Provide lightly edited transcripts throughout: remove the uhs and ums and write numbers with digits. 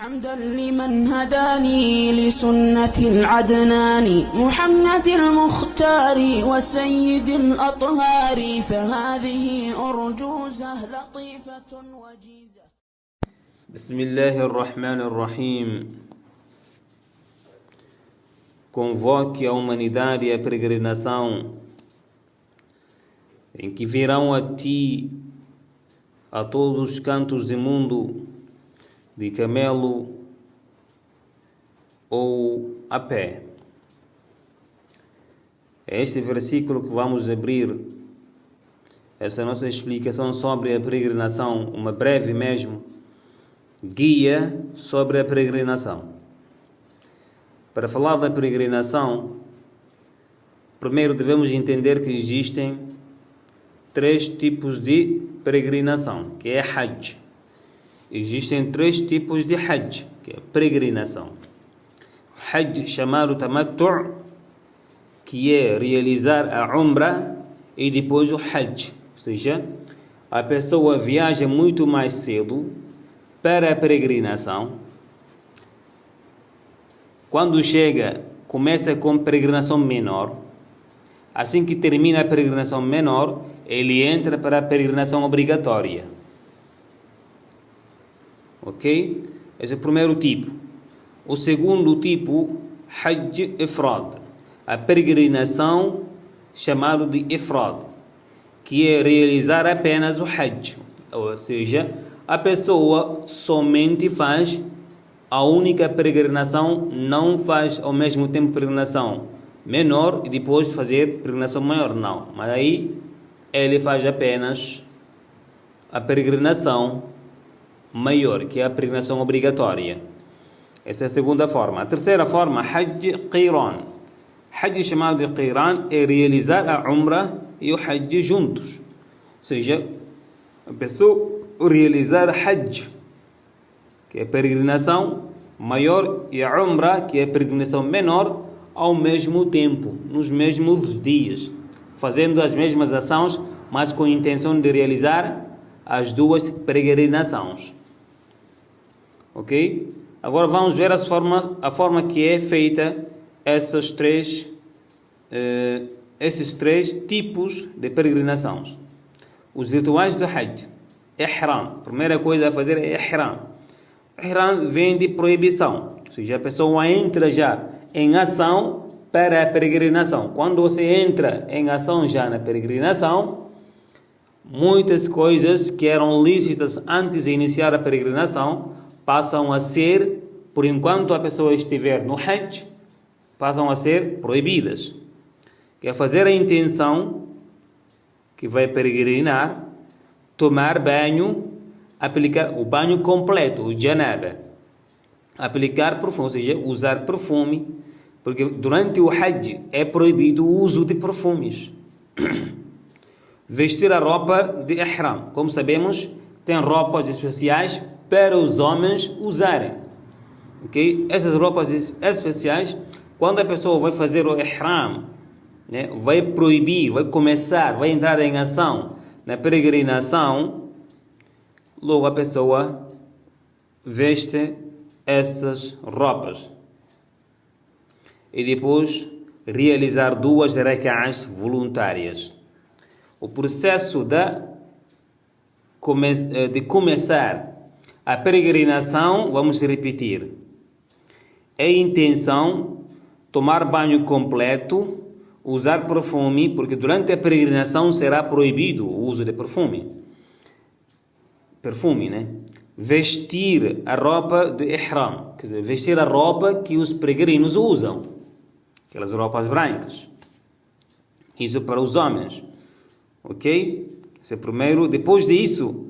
حمدا لمن هداني لسنة العدنان محمد المختار وسيد الأطهار فهذه أرجوزة لطيفة وجيزة. بسم الله الرحمن الرحيم. Convoque a humanidade à peregrinação, em que virão a ti, a todos os cantos do mundo, de camelo ou a pé. É este versículo que vamos abrir essa nossa explicação sobre a peregrinação, uma breve mesmo guia sobre a peregrinação. Para falar da peregrinação, primeiro devemos entender que existem três tipos de peregrinação, que é Hajj. Existem três tipos de Hajj, que é peregrinação. Hajj chamado Tamattu', que é realizar a Umrah e depois o Hajj. Ou seja, a pessoa viaja muito mais cedo para a peregrinação. Quando chega, começa com peregrinação menor. Assim que termina a peregrinação menor, ele entra para a peregrinação obrigatória. Ok? Esse é o primeiro tipo. O segundo tipo, Hajj Ifrad, a peregrinação chamada de Ifrad, que é realizar apenas o Hajj. Ou seja, a pessoa somente faz a única peregrinação, não faz ao mesmo tempo peregrinação menor e depois fazer peregrinação maior, não. Mas aí ele faz apenas a peregrinação maior, que é a peregrinação obrigatória. Essa é a segunda forma. A terceira forma, Hajj Qiran. Hajj chamado de Qiran é realizar a Umrah e o Hajj juntos. Ou seja, a pessoa realizar Hajj, que é a peregrinação maior, e a Umrah, que é a peregrinação menor, ao mesmo tempo, nos mesmos dias, fazendo as mesmas ações, mas com a intenção de realizar as duas peregrinações. Ok? Agora vamos ver a forma que é feita esses três tipos de peregrinações. Os rituais do Hajj. Ihram. Primeira coisa a fazer é Ihram. Ihram vem de proibição. Ou seja, a pessoa entra já em ação para a peregrinação. Quando você entra em ação já na peregrinação, muitas coisas que eram lícitas antes de iniciar a peregrinação passam a ser, por enquanto a pessoa estiver no Hajj, passam a ser proibidas. Que é fazer a intenção que vai peregrinar, tomar banho, aplicar o banho completo, o janaba, aplicar perfume, ou seja, usar perfume, porque durante o Hajj é proibido o uso de perfumes. Vestir a roupa de Ihram, como sabemos, tem roupas especiais para os homens usarem. Ok? Essas roupas especiais, quando a pessoa vai fazer o Ihram, né, vai proibir, vai entrar em ação na peregrinação, logo a pessoa veste essas roupas e depois realizar 2 rak'ahs voluntárias. O processo de começar a peregrinação, vamos repetir, é a intenção, tomar banho completo, usar perfume, porque durante a peregrinação será proibido o uso de perfume, né? Vestir a roupa de Ihram, quer dizer, vestir a roupa que os peregrinos usam, aquelas roupas brancas. Isso para os homens, ok? Esse é o primeiro. Depois disso,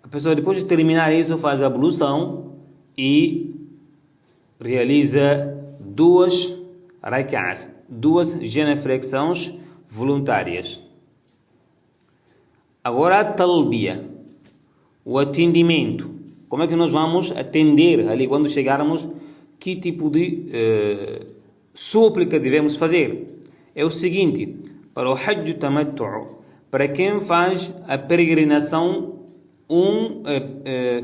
a pessoa, depois de terminar isso, faz a ablução e realiza 2 rak'ahs, 2 genuflexões voluntárias. Agora a talbiya, o atendimento. Como é que nós vamos atender ali quando chegarmos? Que tipo de súplica devemos fazer? É o seguinte: para o Hajj Tamattu', para quem faz a peregrinação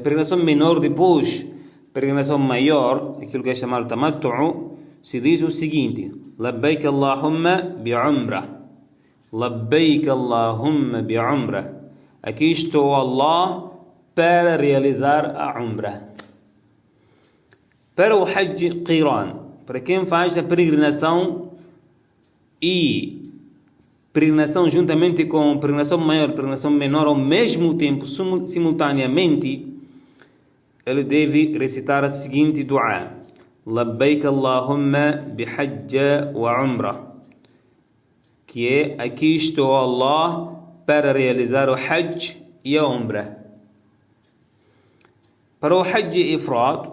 peregrinação menor depois peregrinação maior, aquilo que é chamado tamattu', se diz o seguinte: Labbaik Allahumma bi'umrah. Labbaik Allahumma bi'umrah. Aqui estou, Allah, para realizar a umrah. Para o Hajj Qiran, para quem faz a peregrinação e peregrinação juntamente com peregrinação maior e peregrinação menor ao mesmo tempo, simultaneamente, ele deve recitar a seguinte dua: Labbaik Allahumma bihajja wa umrah, que é: aqui estou, Allah, para realizar o Hajj e a Umrah. Para o Hajj Ifrad,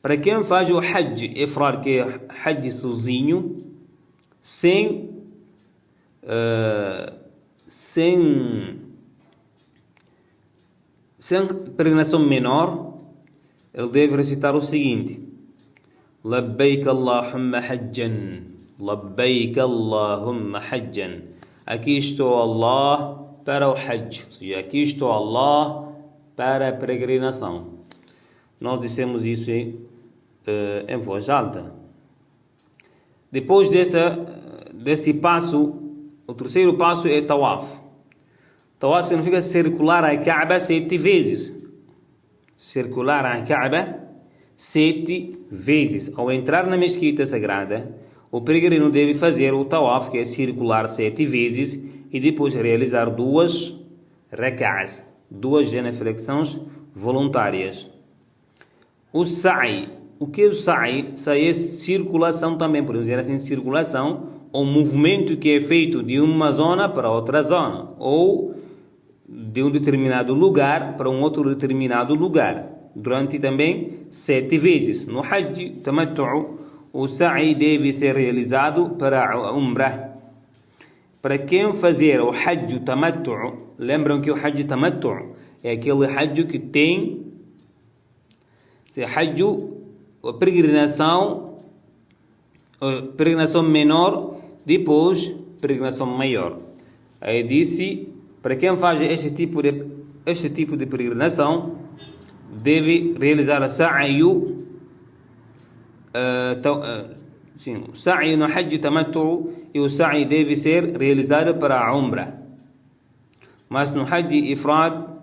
para quem faz o Hajj Ifrad, que é Hajj sozinho, sem peregrinação menor, ele deve recitar o seguinte: Labbaik Allahumma hajjan. Labbaik Allahumma hajjan. Aqui estou, Allah, para o Hajj. Ou seja, aqui estou, Allah, para a peregrinação. Nós dissemos isso em voz alta. Depois desse passo, o terceiro passo é Tawaf. Tawaf significa circular a Kaaba 7 vezes. Circular a Kaaba 7 vezes. Ao entrar na mesquita sagrada, o peregrino deve fazer o Tawaf, que é circular 7 vezes, e depois realizar 2 rak'as, 2 genuflexões voluntárias. O Sa'i. O que é o Sa'i? Sa'i é circulação também, podemos dizer assim, circulação, ou movimento que é feito de uma zona para outra zona, ou de um determinado lugar para um outro determinado lugar, durante também 7 vezes. No Hajj Tamattu', o Sa'i deve ser realizado para a Umrah. Para quem fazer o Hajj Tamattu', lembram que o Hajj Tamattu' é aquele Hajj que tem Hajj, a peregrinação menor, depois peregrinação maior. Aí disse, para quem faz este tipo de peregrinação, deve realizar a Sa'yu, o Sa'i no Hajj Tamattu', e o Sa'i deve ser realizado para a Umrah. Mas no Hajj Ifrad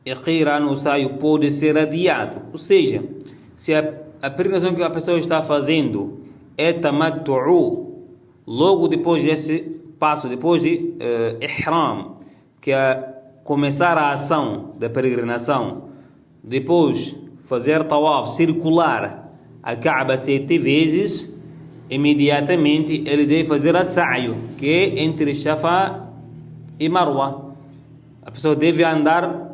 e Qiran, o Sa'i pode ser adiado. Ou seja, se a peregrinação que a pessoa está fazendo é Tamattu', logo depois desse passo, depois de Ihram, que é começar a ação da peregrinação, depois fazer Tawaf, circular a Kaaba 7 vezes, imediatamente ele deve fazer a Sa'yu, que é entre Safa e Marwa. A pessoa deve andar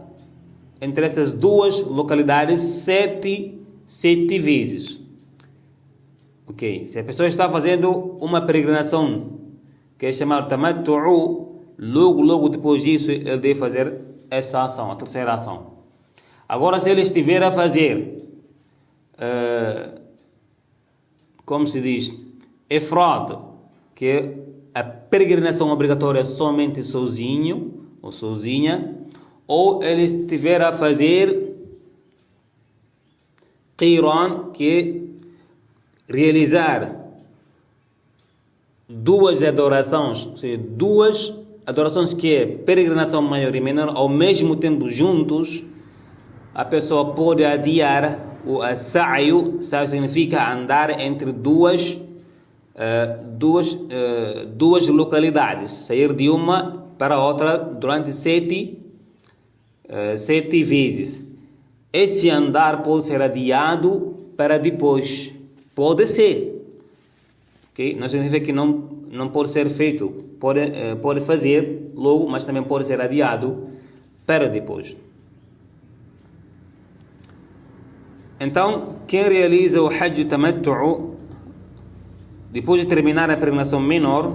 entre essas duas localidades 7 vezes. Ok? Se a pessoa está fazendo uma peregrinação que é chamada Tamattu', logo depois disso ele deve fazer essa ação, a terceira ação. Agora, se ele estiver a fazer como se diz, Ifrad, que é a peregrinação obrigatória somente sozinho ou sozinha, ou ele estiver a fazer Qiran, que é realizar 2 adorações, ou seja, 2 adorações que é peregrinação maior e menor, ao mesmo tempo juntos, a pessoa pode adiar o Sa'yu. Sa'yu significa andar entre duas localidades, sair de uma para outra durante 7 vezes. Esse andar pode ser adiado para depois. Pode ser. Okay? Não significa que não pode ser feito. Pode fazer logo, mas também pode ser adiado para depois. Então, quem realiza o Hajj Tamattu', depois de terminar a peregrinação menor,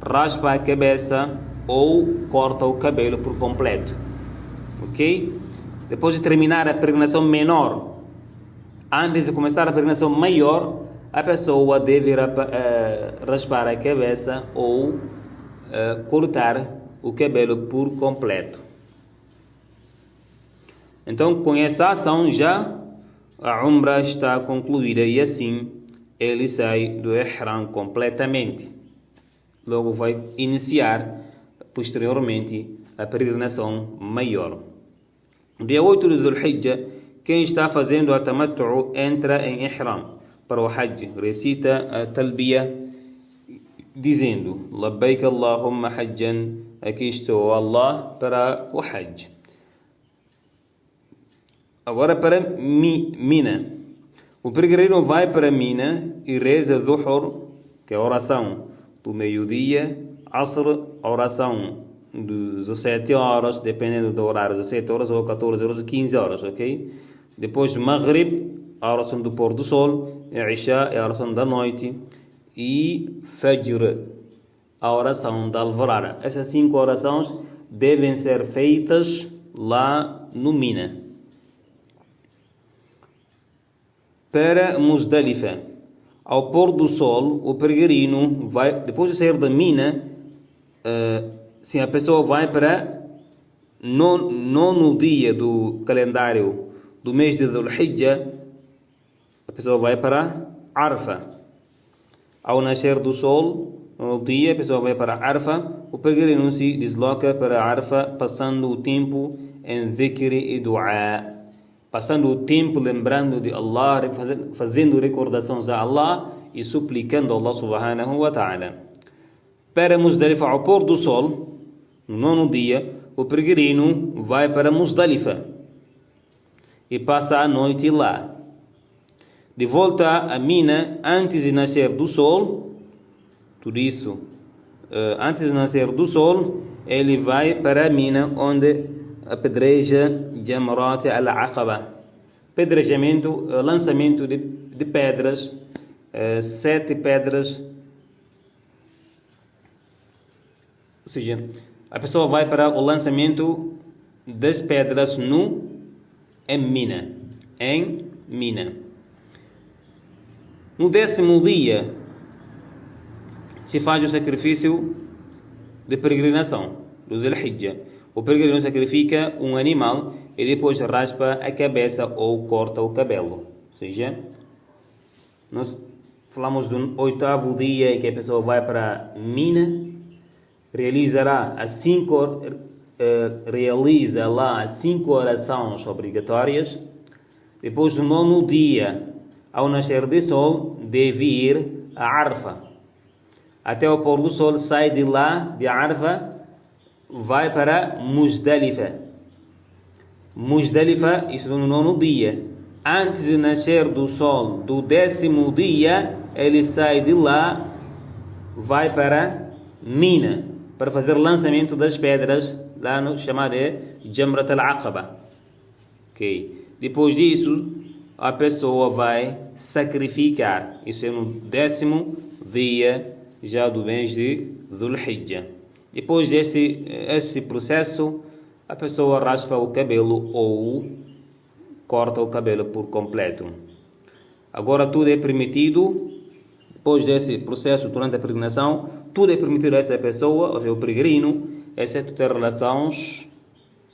raspa a cabeça ou corta o cabelo por completo. Ok? Depois de terminar a peregrinação menor, antes de começar a peregrinação maior, a pessoa deve raspar a cabeça ou cortar o cabelo por completo. Então, com essa ação já a Umrah está concluída e assim ele sai do Ihram completamente. Logo vai iniciar posteriormente a peregrinação maior. Dia 8 de Dhul-Hijjah, quem está fazendo a Tamattu entra em Ihram para o Hajj, recita a Talbiya dizendo: Labbaik Allahumma Hajjan, aqui estou Allah para o Hajj. Agora para Mina. O peregrino vai para Mina e reza Dhuhr, que é a oração do meio-dia, Asr, a oração de 17 horas, dependendo do horário, 17 horas ou 14 horas ou 15 horas, ok? Depois Maghrib, a oração do pôr do sol, e Isha, é a oração da noite, e Fajr, a oração da alvorada. Essas 5 orações devem ser feitas lá no Mina. Para Muzdalifa, ao pôr do sol, o peregrino vai, depois de sair da Mina, sim, a pessoa vai para nono dia do calendário do mês de Dhul-Hijjah, a pessoa vai para Arfa. Ao nascer do sol, no dia, a pessoa vai para Arfa, o peregrino se desloca para Arfa, passando o tempo em dhikr e dua. Passando o tempo lembrando de Allah, fazendo recordações a Allah e suplicando a Allah subhanahu wa ta'ala. Para Muzdalifa, ao pôr do sol, no nono dia, o peregrino vai para Muzdalifa e passa a noite lá. De volta a Mina, antes de nascer do sol, tudo isso, antes de nascer do sol, ele vai para Mina, onde apedreja Jamrat al-Aqaba. Pedrejamento, lançamento de pedras, 7 pedras. Ou seja, a pessoa vai para o lançamento das pedras em Mina. No 10º dia se faz o sacrifício de peregrinação do Dhul-Hijjah. O peregrino sacrifica um animal e depois raspa a cabeça ou corta o cabelo. Ou seja, nós falamos do 8º dia em que a pessoa vai para Mina, realiza lá as 5 orações obrigatórias. Depois do 9º dia, ao nascer do sol, deve ir a Arfa. Até o pôr do sol, sai de lá, de Arfa, vai para Muzdalifa. Muzdalifa, isso no 9º dia. Antes de nascer do sol do 10º dia, ele sai de lá, vai para Mina, para fazer lançamento das pedras, lá no chamado Jamrat al-Aqaba. Ok. Depois disso, a pessoa vai sacrificar. Isso é no 10º dia já do mês de Dhul-Hijjah. Depois desse processo, a pessoa raspa o cabelo ou corta o cabelo por completo. Agora tudo é permitido. Depois desse processo, durante a peregrinação, tudo é permitido a essa pessoa, ou seja, o peregrino, exceto ter relações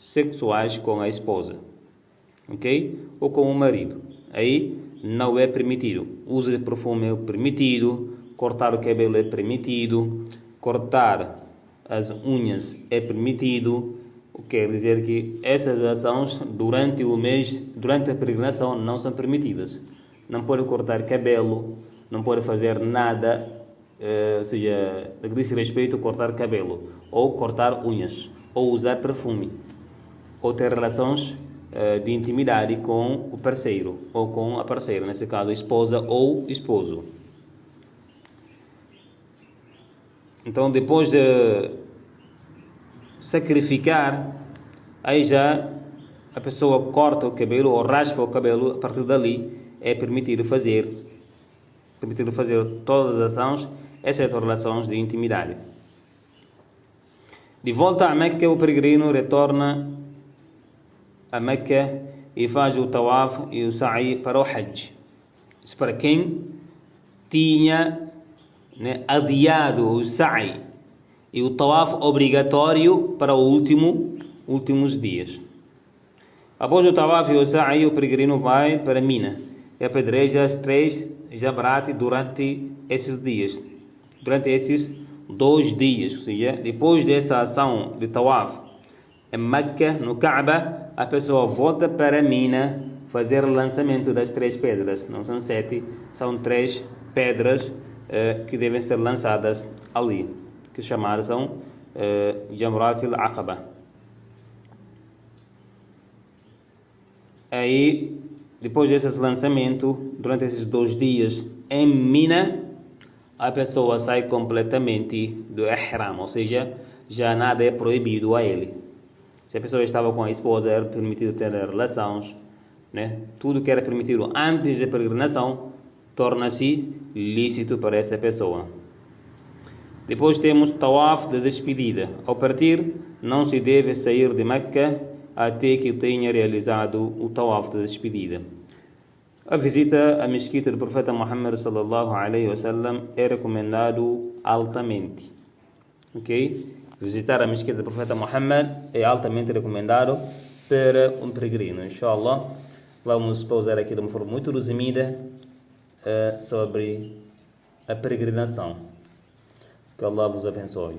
sexuais com a esposa, ok? Ou com o marido. Aí não é permitido. Uso de perfume é permitido. Cortar o cabelo é permitido. Cortar as unhas é permitido. O que quer dizer que essas ações durante a peregrinação não são permitidas. Não pode cortar cabelo, não pode fazer nada, ou seja, que diz respeito a cortar cabelo, ou cortar unhas, ou usar perfume, ou ter relações de intimidade com o parceiro, ou com a parceira, nesse caso, esposa ou esposo. Então, depois de sacrificar, aí já a pessoa corta o cabelo ou raspa o cabelo. A partir dali é permitido fazer todas as ações, exceto relações de intimidade. De volta a Meca, o peregrino retorna a Meca e faz o tawaf e o sa'i para o Hajj. Isso para quem tinha adiado o sa'i e o tawaf obrigatório para os últimos dias. Após o tawaf e o sa'i, o peregrino vai para Mina e apedreja as 3 jamrat durante esses dias, durante esses 2 dias, ou seja, depois dessa ação de tawaf em Meca, no Kaaba, a pessoa volta para Mina fazer o lançamento das 3 pedras. Não são 7, são 3 pedras que devem ser lançadas ali, que chamadas são Jamrat al-Aqaba. Aí, depois desse lançamento, durante esses 2 dias em Mina, a pessoa sai completamente do ihram, ou seja, já nada é proibido a ele. Se a pessoa estava com a esposa, era permitido ter relações, né? Tudo que era permitido antes da peregrinação torna-se lícito para essa pessoa. Depois temos tawaf de despedida. Ao partir, não se deve sair de Meca até que tenha realizado o tawaf de despedida. A visita à mesquita do profeta Muhammad sallallahu alaihi wasallam é recomendado altamente. Ok? Visitar a mesquita do profeta Muhammad é altamente recomendado para um peregrino. Inshallah, vamos pausar aqui de uma forma muito resumida sobre a peregrinação. Que Allah vos abençoe.